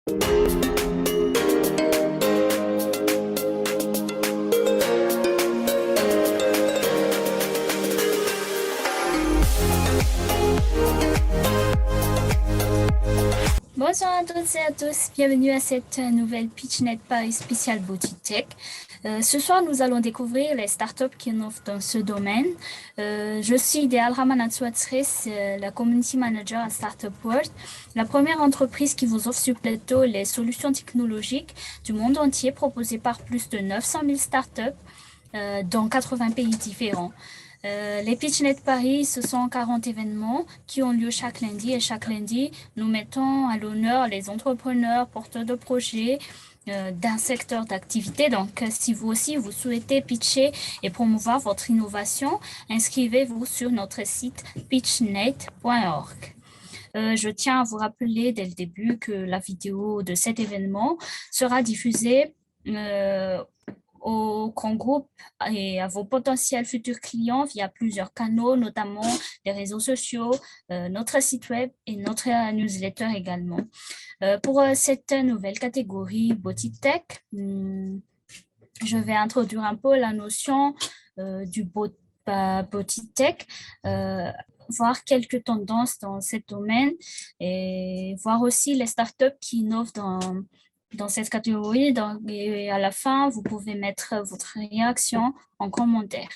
Bonjour à toutes et à tous, bienvenue à cette nouvelle PitchNet Paris spéciale Boutique Tech. Ce soir, nous allons découvrir les startups qui innovent dans ce domaine. Je suis Ideal Ramanatsuatsres, la Community Manager à Startup World, la première entreprise qui vous offre sur plateau les solutions technologiques du monde entier proposées par plus de 900 000 startups dans 80 pays différents. Les PitchNet Paris, ce sont 40 événements qui ont lieu chaque lundi et chaque lundi, nous mettons à l'honneur les entrepreneurs, porteurs de projets d'un secteur d'activité. Donc, si vous aussi, vous souhaitez pitcher et promouvoir votre innovation, inscrivez-vous sur notre site pitchnet.org. Je tiens à vous rappeler dès le début que la vidéo de cet événement sera diffusée au grand groupe et à vos potentiels futurs clients via plusieurs canaux, notamment les réseaux sociaux, notre site web et notre newsletter également. Pour cette nouvelle catégorie Boutique Tech, je vais introduire un peu la notion du Boutique Tech, voir quelques tendances dans ce domaine et voir aussi les startups qui innovent dans cette catégorie. Et à la fin, vous pouvez mettre votre réaction en commentaire.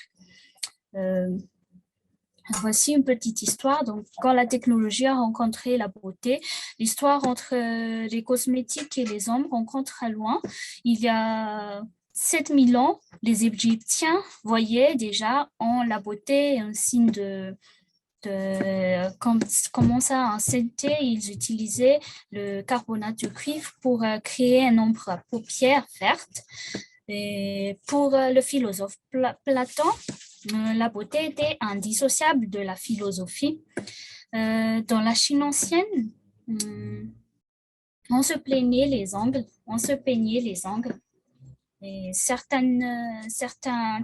Voici une petite histoire. Donc, quand la technologie a rencontré la beauté, l'histoire entre les cosmétiques et les hommes rencontre très loin. Il y a 7000 ans, les Égyptiens voyaient déjà en la beauté un signe comment ça, en santé, ils utilisaient le carbonate de cuivre pour créer un ombre à paupières vertes. Et pour le philosophe Platon, la beauté était indissociable de la philosophie. Dans la Chine ancienne, on se peignait les ongles. Et certains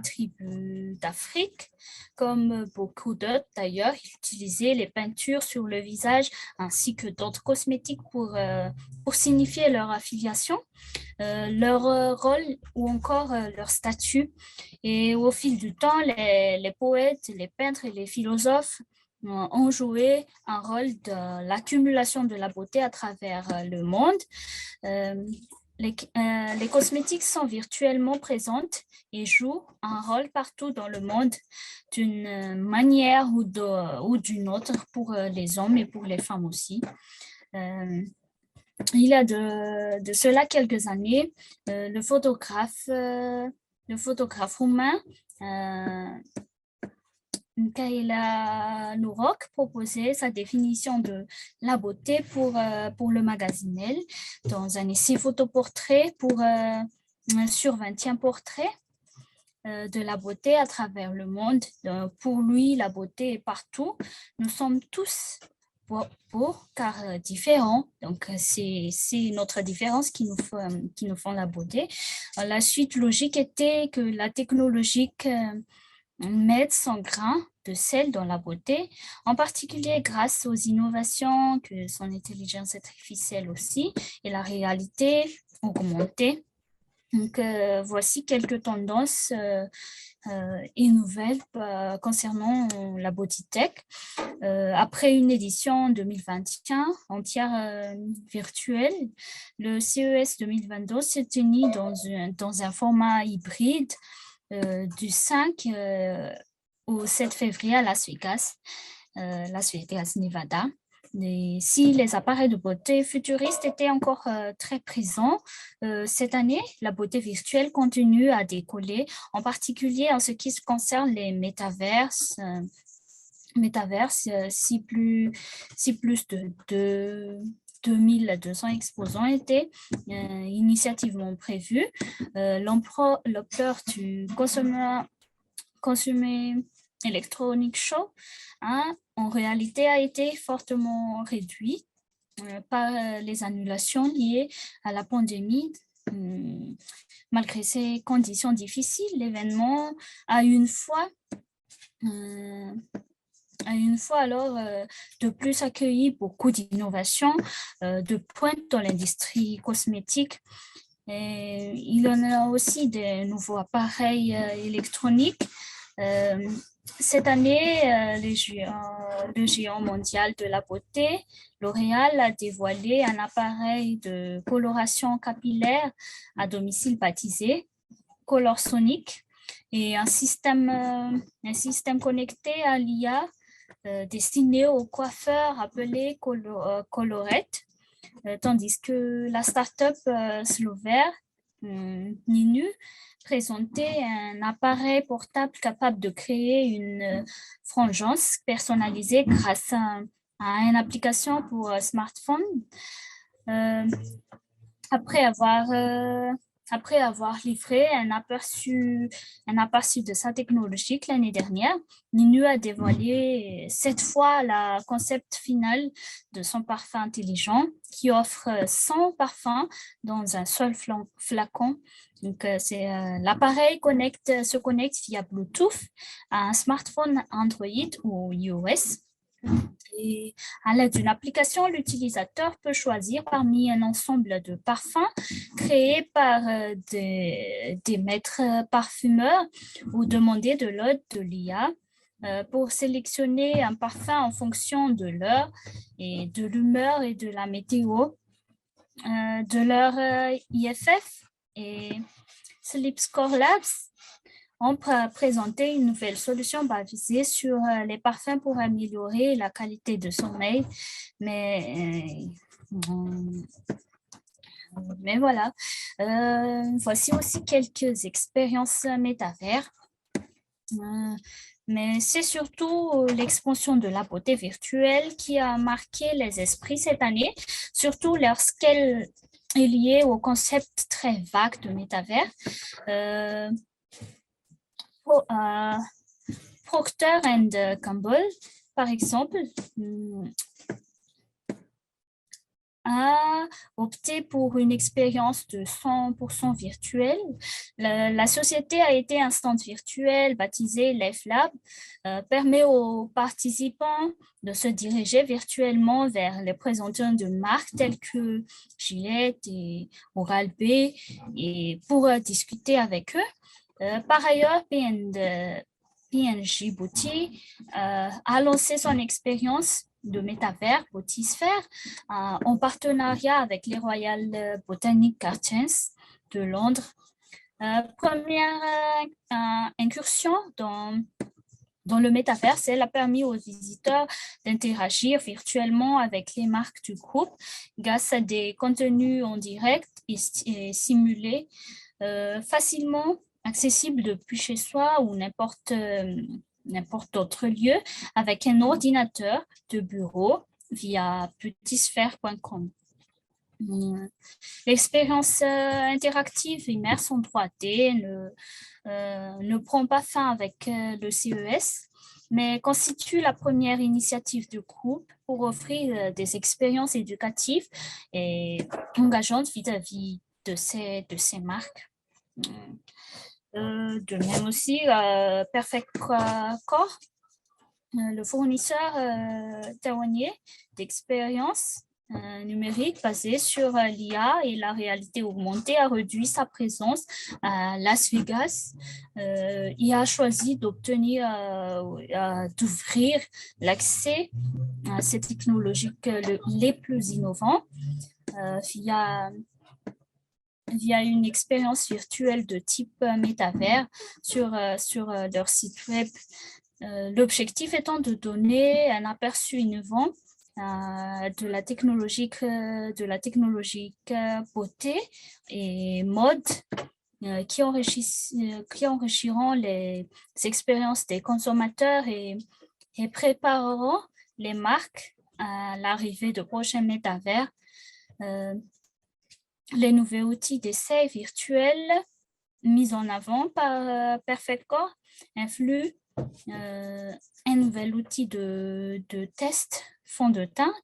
tribus d'Afrique, comme beaucoup d'autres d'ailleurs, utilisaient les peintures sur le visage ainsi que d'autres cosmétiques pour signifier leur affiliation, leur rôle ou encore leur statut. Et au fil du temps, les poètes, les peintres et les philosophes ont joué un rôle de l'accumulation de la beauté à travers le monde. Les cosmétiques sont virtuellement présentes et jouent un rôle partout dans le monde d'une manière ou d'une autre pour les hommes et pour les femmes aussi. Il y a de cela quelques années, le photographe roumain Michaela Noroc proposait sa définition de la beauté pour le magazine Elle dans un essai photoportrait sur 21 portraits de la beauté à travers le monde. Pour lui, la beauté est partout. Nous sommes tous beaux car différents. Donc, c'est notre différence qui nous font la beauté. La suite logique était que la technologie mette son grain de sel dans la beauté, en particulier grâce aux innovations que son intelligence artificielle aussi et la réalité augmentée. Donc, voici quelques tendances et nouvelles concernant la Boutique Tech. Après une édition 2021 entière virtuelle, le CES 2022 s'est tenu dans un format hybride du 5 au 7 février à Las Vegas, Nevada. Et si les appareils de beauté futuristes étaient encore très présents, cette année, la beauté virtuelle continue à décoller, en particulier en ce qui concerne les métaverses. Si plus de 2200 exposants étaient initiativement prévus. L'ampleur du Consumer Electronic Show en réalité a été fortement réduit par les annulations liées à la pandémie. Malgré ces conditions difficiles, l'événement a une fois une fois alors de plus accueilli beaucoup d'innovations de pointe dans l'industrie cosmétique. Et il y en a aussi des nouveaux appareils électroniques. Cette année, le géant mondial de la beauté, L'Oréal, a dévoilé un appareil de coloration capillaire à domicile baptisé Colorsonic et un système connecté à l'IA destiné aux coiffeurs appelé Colorette, tandis que la start-up Slover, Ninu, présentait un appareil portable capable de créer une frangeance personnalisée grâce à une application pour smartphone. Euh, après avoir, euh, après avoir livré un aperçu de sa technologie l'année dernière, Ninu a dévoilé cette fois la concept final de son parfum intelligent qui offre 100 parfums dans un seul flacon. Donc, l'appareil se connecte via Bluetooth à un smartphone Android ou iOS. Et à l'aide d'une application, l'utilisateur peut choisir parmi un ensemble de parfums créés par des maîtres parfumeurs ou demander de l'aide de l'IA pour sélectionner un parfum en fonction de l'heure et de l'humeur et de la météo, de leur IFF. Et Sleep Score Labs ont présenté une nouvelle solution basée sur les parfums pour améliorer la qualité de sommeil. Mais voilà. Voici aussi quelques expériences métavers. Mais c'est surtout l'expansion de la beauté virtuelle qui a marqué les esprits cette année, surtout lorsqu'elle est liée au concept très vague de métavers. Procter & Gamble, par exemple, a opté pour une expérience de 100% virtuelle. La société a été un stand virtuel baptisé Life Lab, permet aux participants de se diriger virtuellement vers les représentants de marques telles que Gillette et Oral-B et pour discuter avec eux. Par ailleurs, P&G Beauty a lancé son expérience de métavers Beautysphère en partenariat avec les Royal Botanic Gardens de Londres. Première incursion dans le métavers, elle a permis aux visiteurs d'interagir virtuellement avec les marques du groupe grâce à des contenus en direct et simulés, facilement accessibles depuis chez soi ou n'importe autre lieu avec un ordinateur de bureau via petitsphère.com. L'expérience interactive immerse en 3D ne prend pas fin avec le CES, mais constitue la première initiative du groupe pour offrir des expériences éducatives et engageantes vis-à-vis de ces marques. De même aussi, Perfect Core, le fournisseur taïwanais d'expériences numériques basées sur l'IA et la réalité augmentée a réduit sa présence à Las Vegas. Il a choisi d'ouvrir l'accès à ces technologies les plus innovantes via une expérience virtuelle de type métavers sur leur site web. L'objectif étant de donner un aperçu innovant de la technologie beauté et mode qui enrichiront les expériences des consommateurs et prépareront les marques à l'arrivée de prochains métavers. Les nouveaux outils d'essai virtuels mis en avant par Perfect Core incluent un nouvel outil de test fond de teint,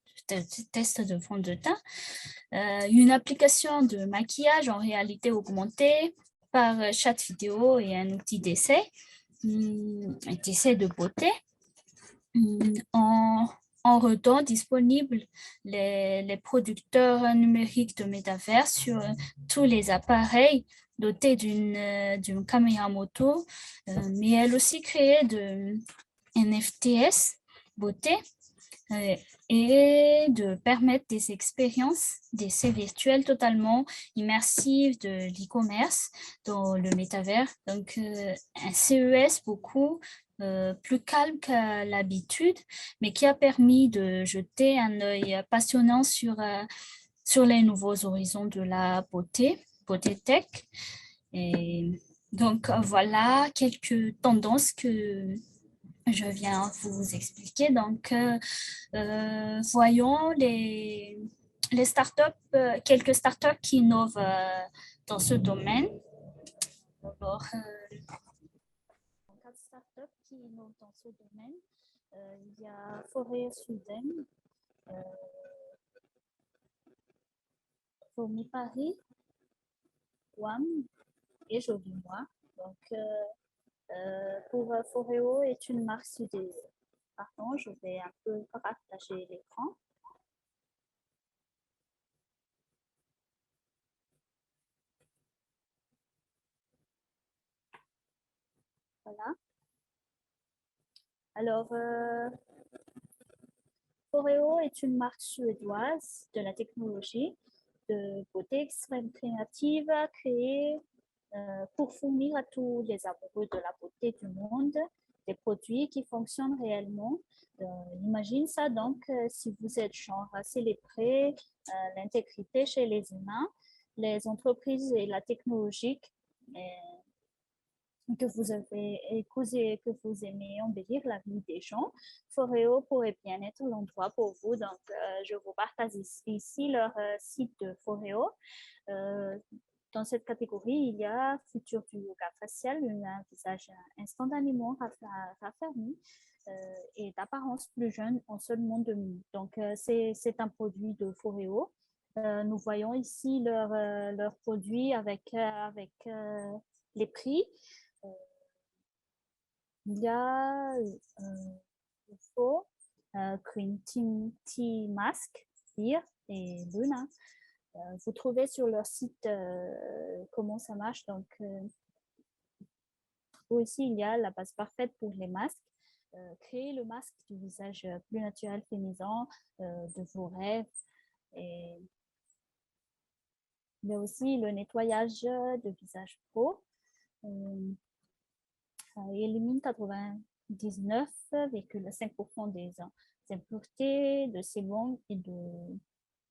une application de maquillage en réalité augmentée par chat vidéo et un outil d'essai de beauté. En, en redans disponibles les producteurs numériques de métavers sur tous les appareils dotés d'une caméra moto, mais elle aussi créé de NFTs beauté et de permettre des expériences d'essais virtuels totalement immersives de l'e-commerce dans le métavers. Donc, un CES beaucoup plus calme qu'à l'habitude, mais qui a permis de jeter un œil passionnant sur les nouveaux horizons de la beauté tech. Et donc, voilà quelques tendances que je viens vous expliquer. Donc, voyons les startups, quelques startups qui innovent dans ce domaine. Alors, quatre startups qui innovent dans ce domaine. Il y a Forêt Soudaine, Fourmi Paris, WAM et Joli Moi. Donc, pour Foreo est une marque sudée. Pardon, je vais un peu partager l'écran. Voilà. Alors, Foreo est une marque suédoise de la technologie de beauté extrême créative créée pour fournir à tous les amoureux de la beauté du monde des produits qui fonctionnent réellement. Imagine ça donc, si vous êtes genre à célébrer l'intégrité chez les humains, les entreprises et la technologie que vous avez épousé, que vous aimez embellir la vie des gens, Foreo pourrait bien être l'endroit pour vous. Donc, je vous partage ici leur site de Foreo. Dans cette catégorie, il y a Futur du yoga facial, un visage instantanément raffermi et d'apparence plus jeune en seulement 2 minutes. Donc, c'est un produit de Foreo. Nous voyons ici leurs produits avec les prix. Il y a UFO, Green Tea Mask, Beer et Luna. Vous trouvez sur leur site comment ça marche. Donc, aussi, il y a la base parfaite pour les masques. Créer le masque du visage plus naturel, féminin de vos rêves. Et il y a aussi le nettoyage de visage pro. Il élimine 99,5% des impuretés, de sébum et de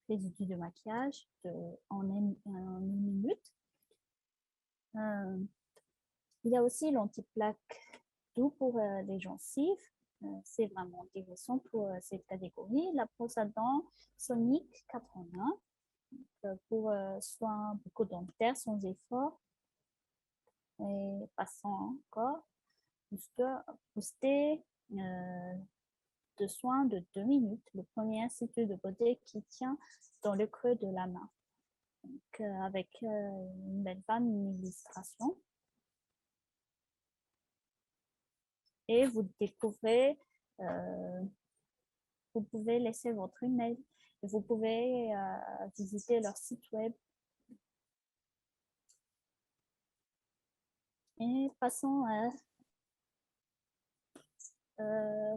résidus de maquillage en une minute. Il y a aussi l'anti-plaque doux pour les gencives. C'est vraiment intéressant pour cette catégorie. La brosse à dents Sonic 80 pour soins bucco-dentaires sans effort. Et passant encore, booster de soins de 2 minutes. Le premier institut de beauté qui tient dans le creux de la main. Donc, avec une belle femme, une illustration. Et vous découvrez, vous pouvez laisser votre email et vous pouvez visiter leur site web. Et passons à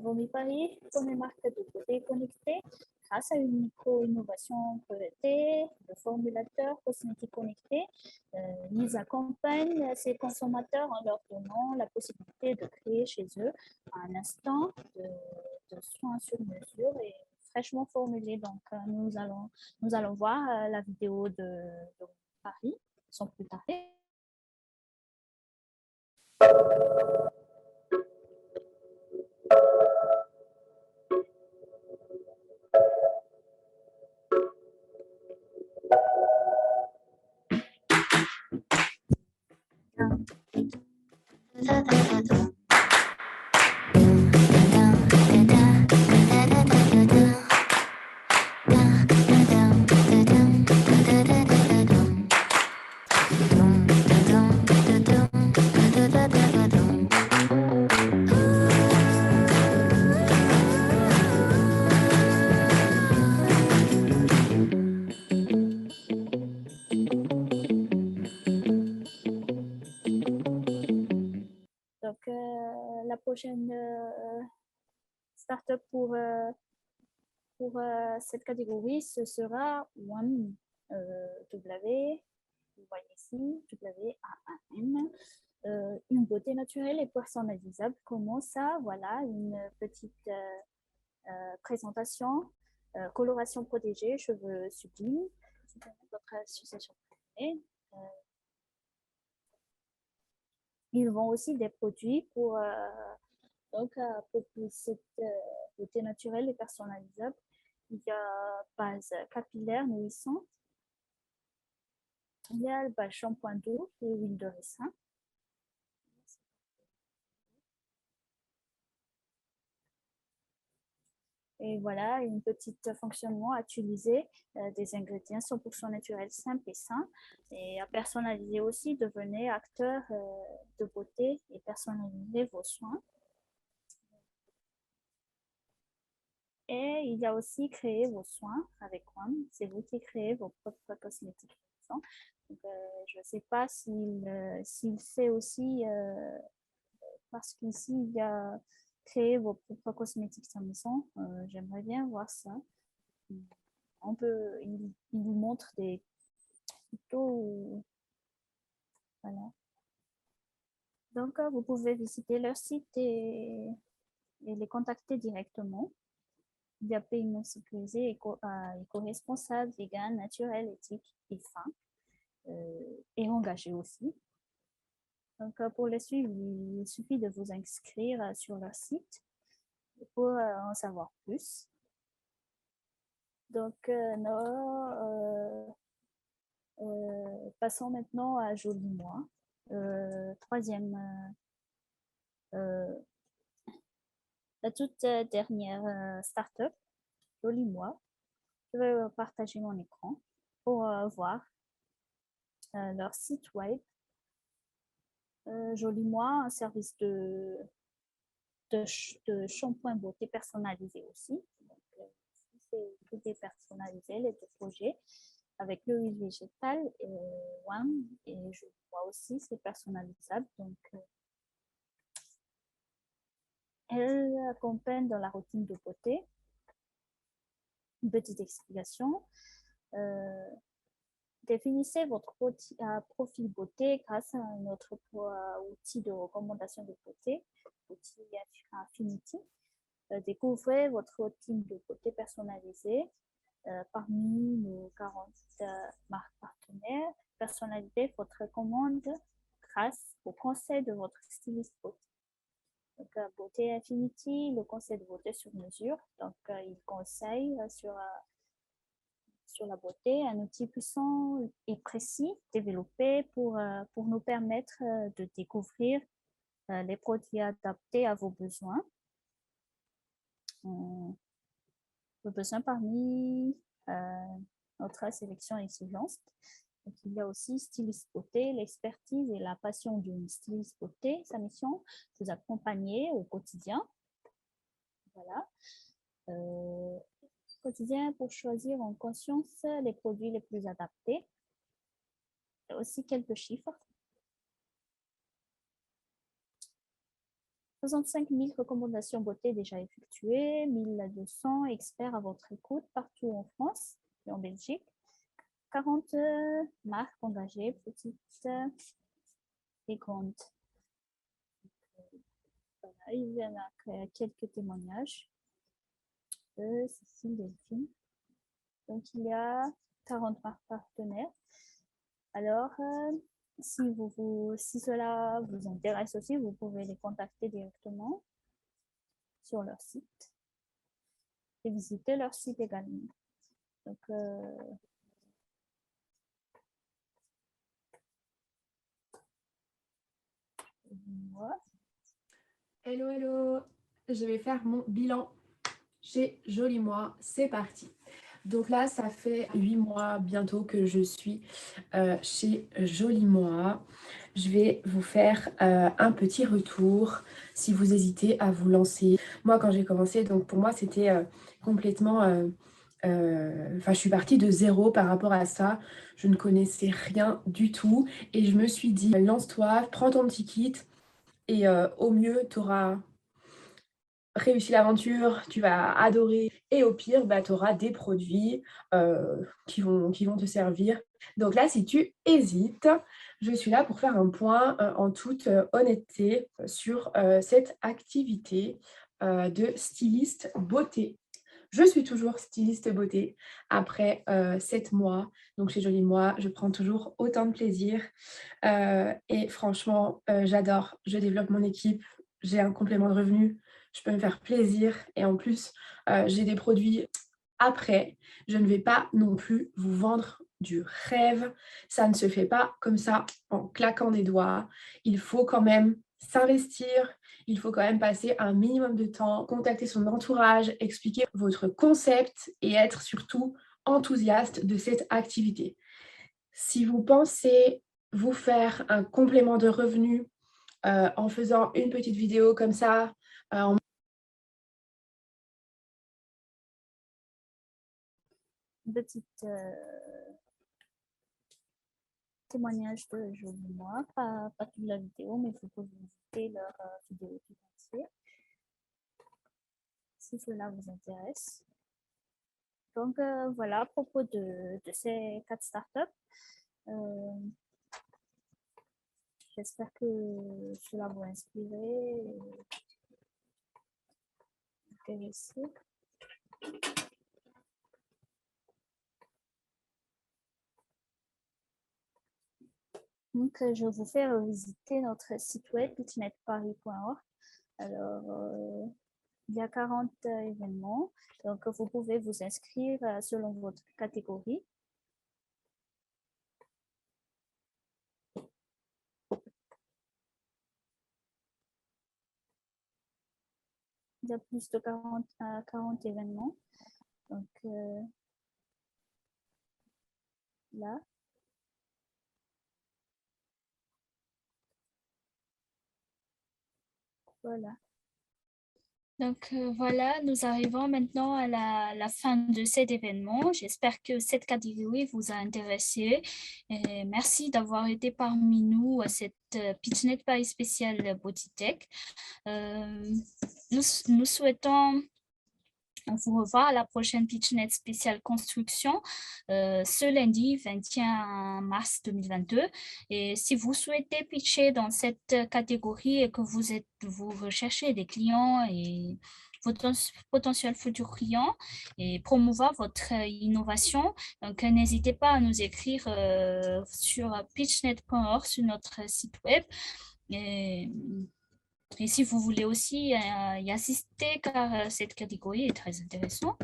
Romy Paris, première marque de beauté connectée. Grâce à une micro-innovation brevetée, le formulateur cosmétique connecté, ils accompagnent ces consommateurs en leur donnant la possibilité de créer chez eux un instant de soins sur mesure et fraîchement formulé. Donc, nous allons voir la vidéo de Paris sans plus tarder. prochaine startup pour cette catégorie, ce sera WAM, W, vous voyez ici, WAAM. Une beauté naturelle et personnalisable. Comment ça? Voilà, une petite présentation. Coloration protégée, cheveux sublimes. Votre association préférée. Ils vendent aussi des produits pour cette beauté naturelle et personnalisable. Il y a base capillaire nourrissante. Il y a le shampoing doux et huile de ricin. Et voilà, un petit fonctionnement à utiliser des ingrédients 100% naturels, simples et sains. Et à personnaliser aussi, devenez acteur de beauté et personnalisez vos soins. Et il y a aussi créer vos soins avec WAM. C'est vous qui créez vos propres cosmétiques. Donc, je ne sais pas s'il fait aussi, parce qu'ici, il y a créer vos propres cosmétiques à maison. J'aimerais bien voir ça. Il vous montre des tutos. Voilà. Donc, vous pouvez visiter leur site et les contacter directement. Il y a paiement sécurisé, éco-responsable, vegan, naturel, éthique et fin. Et engagé aussi. Donc, pour les suivre, il suffit de vous inscrire sur leur site pour en savoir plus. Donc, passons maintenant à Joli Moi. Troisième, la toute dernière startup, Joli Moi. Je vais partager mon écran pour voir leur site web. Joli Moi, un service de shampoing beauté personnalisé aussi. C'est tout est personnalisé, les deux projets, avec l'huile végétale et WAM. Et je vois aussi, c'est personnalisable. Donc, elle accompagne dans la routine de beauté. Une petite explication. Définissez votre profil beauté grâce à notre outil de recommandation de beauté, outil Affinity. Découvrez votre routine de beauté personnalisée parmi nos 40 marques partenaires. Personnalisez votre commande grâce au conseil de votre styliste beauté. Donc, Beauté Affinity, le conseil de beauté sur mesure. Donc, il conseille sur la beauté, un outil puissant et précis développé pour nous permettre de découvrir les produits adaptés à vos besoins. Vos besoins parmi notre sélection exigeante. Donc, il y a aussi styliste beauté, l'expertise et la passion d'une styliste beauté. Sa mission, vous accompagner au quotidien. Voilà. Quotidien pour choisir en conscience les produits les plus adaptés. Il y a aussi quelques chiffres. 65 000 recommandations beauté déjà effectuées, 1200 experts à votre écoute partout en France et en Belgique. 40 marques engagées, petites et grandes. Voilà, il y en a quelques témoignages de Cécile Delphine. Donc, il y a 40 marques partenaires. Alors, si cela vous intéresse aussi, vous pouvez les contacter directement sur leur site et visiter leur site également. Donc, voilà. Hello, hello. Je vais faire mon bilan chez Joli Moi. C'est parti. Donc là, ça fait 8 mois bientôt que je suis chez Joli Moi. Je vais vous faire un petit retour si vous hésitez à vous lancer. Moi, quand j'ai commencé, donc pour moi, c'était complètement... je suis partie de zéro par rapport à ça. Je ne connaissais rien du tout. Et je me suis dit, lance-toi, prends ton petit kit et au mieux, tu auras réussi l'aventure, tu vas adorer et au pire, bah, tu auras des produits qui vont te servir. Donc là, si tu hésites, je suis là pour faire un point en toute honnêteté sur cette activité de styliste beauté. Je suis toujours styliste beauté après 7 mois. Donc chez Jolie Moi, je prends toujours autant de plaisir. Et franchement, j'adore. Je développe mon équipe, j'ai un complément de revenu, je peux me faire plaisir et en plus, j'ai des produits après. Je ne vais pas non plus vous vendre du rêve. Ça ne se fait pas comme ça en claquant des doigts. Il faut quand même s'investir, il faut quand même passer un minimum de temps, contacter son entourage, expliquer votre concept et être surtout enthousiaste de cette activité. Si vous pensez vous faire un complément de revenu en faisant une petite vidéo comme ça, en Petite témoignage de Jolie Moi, pas toute la vidéo, mais vous pouvez visiter leur vidéo tout entier si cela vous intéresse. Donc voilà, à propos de ces 4 startups, j'espère que cela vous inspirer et intéresser. Donc, je vous fais visiter notre site web pitchnetparis.org. Alors, il y a 40 événements, donc vous pouvez vous inscrire selon votre catégorie. Il y a plus de 40 événements. Donc, là. Voilà. Donc voilà, nous arrivons maintenant à la fin de cet événement. J'espère que cette catégorie vous a intéressé. Et merci d'avoir été parmi nous à cette Pitchnet Paris spécial Bodytech. Nous souhaitons vous revoir à la prochaine Pitchnet spéciale construction ce lundi 21 mars 2022. Et si vous souhaitez pitcher dans cette catégorie et que vous recherchez des clients et potentiels futurs clients et promouvoir votre innovation, donc n'hésitez pas à nous écrire sur pitchnet.org sur notre site web. Et si vous voulez aussi y assister, car cette catégorie est très intéressante,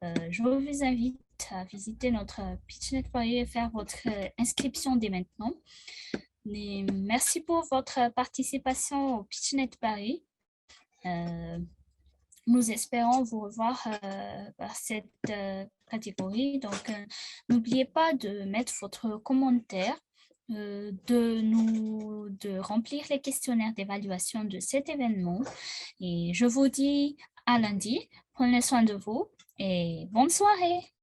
je vous invite à visiter notre Pitchnet Paris et faire votre inscription dès maintenant. Et merci pour votre participation au Pitchnet Paris. Nous espérons vous revoir par cette catégorie. Donc, n'oubliez pas de mettre votre commentaire, de remplir les questionnaires d'évaluation de cet événement. Et je vous dis à lundi. Prenez soin de vous et bonne soirée.